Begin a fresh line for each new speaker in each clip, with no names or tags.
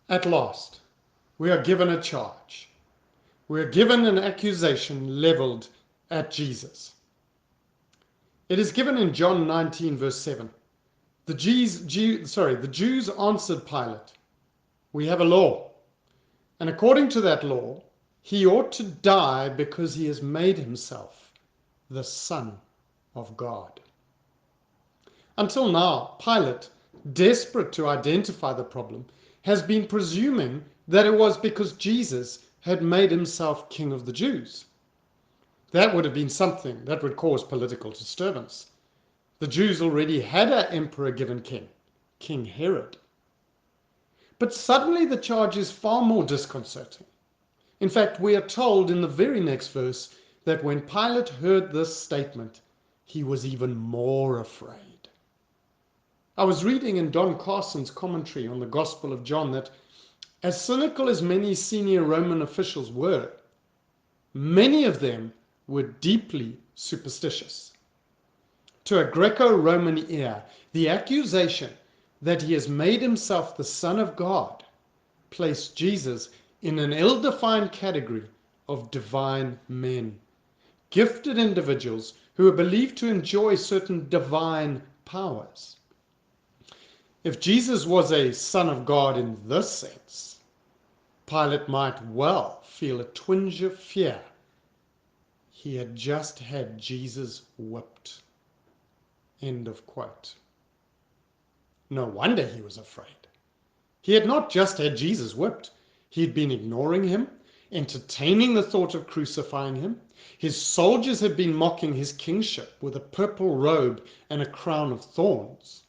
At last, we are given a charge. We are given an accusation leveled at Jesus. It is given in John 19, verse 7. The Jews answered Pilate, "We have a law, and according to that law, he ought to die because he has made himself the Son of God." Until now, Pilate, desperate to identify the problem, has been presuming that it was because Jesus had made himself King of the Jews. That would have been something that would cause political disturbance. The Jews already had an emperor given king, King Herod. But suddenly the charge is far more disconcerting. In fact, we are told in the very next verse that when Pilate heard this statement, he was even more afraid. I was reading in Don Carson's commentary on the Gospel of John that as cynical as many senior Roman officials were, many of them were deeply superstitious. To a Greco-Roman ear, the accusation that he has made himself the Son of God placed Jesus in an ill-defined category of divine men, gifted individuals who are believed to enjoy certain divine powers. If Jesus was a Son of God in this sense, Pilate might well feel a twinge of fear. He had just had Jesus whipped. End of quote. No wonder he was afraid. He had not just had Jesus whipped. He had been ignoring him, entertaining the thought of crucifying him. His soldiers had been mocking his kingship with a purple robe and a crown of thorns.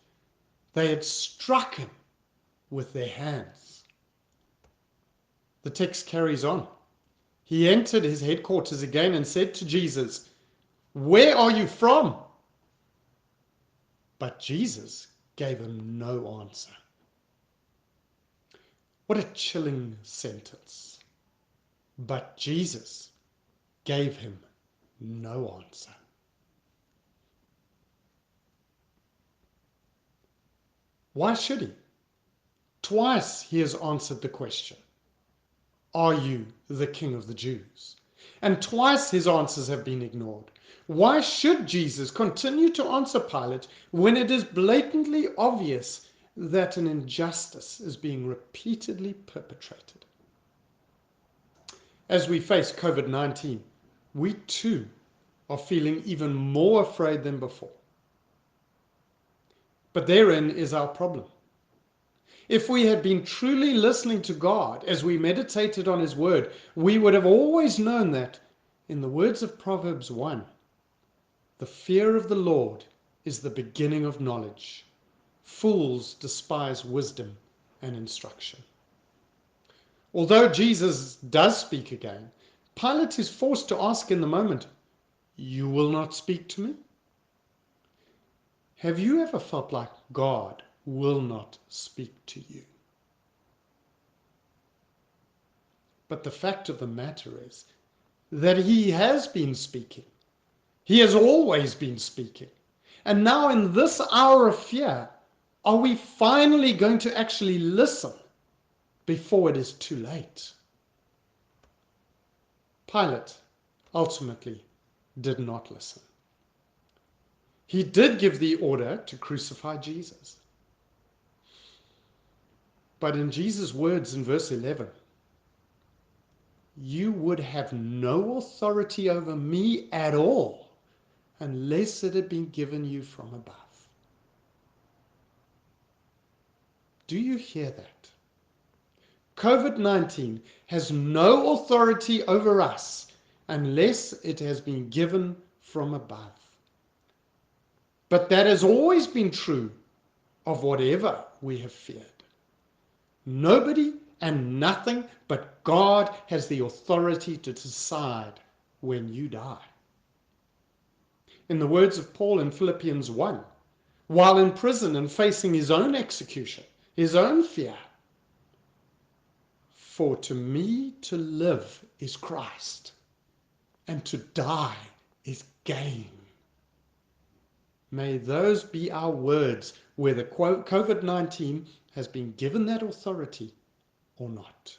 They had struck him with their hands. The text carries on. He entered his headquarters again and said to Jesus, "Where are you from?" But Jesus gave him no answer. What a chilling sentence. But Jesus gave him no answer. Why should he? Twice he has answered the question, "Are you the King of the Jews?" And twice his answers have been ignored. Why should Jesus continue to answer Pilate when it is blatantly obvious that an injustice is being repeatedly perpetrated? As we face COVID-19, we too are feeling even more afraid than before. But therein is our problem. If we had been truly listening to God as we meditated on his word, we would have always known that, in the words of Proverbs 1, the fear of the Lord is the beginning of knowledge. Fools despise wisdom and instruction. Although Jesus does speak again, Pilate is forced to ask in the moment, "You will not speak to me?" Have you ever felt like God will not speak to you? But the fact of the matter is that he has been speaking. He has always been speaking. And now in this hour of fear, are we finally going to actually listen before it is too late? Pilate ultimately did not listen. He did give the order to crucify Jesus. But in Jesus' words in verse 11, "You would have no authority over me at all unless it had been given you from above." Do you hear that? COVID-19 has no authority over us unless it has been given from above. But that has always been true of whatever we have feared. Nobody and nothing but God has the authority to decide when you die. In the words of Paul in Philippians 1, while in prison and facing his own execution, his own fear, "For to me to live is Christ, and to die is gain." May those be our words where the COVID-19 has been given that authority or not.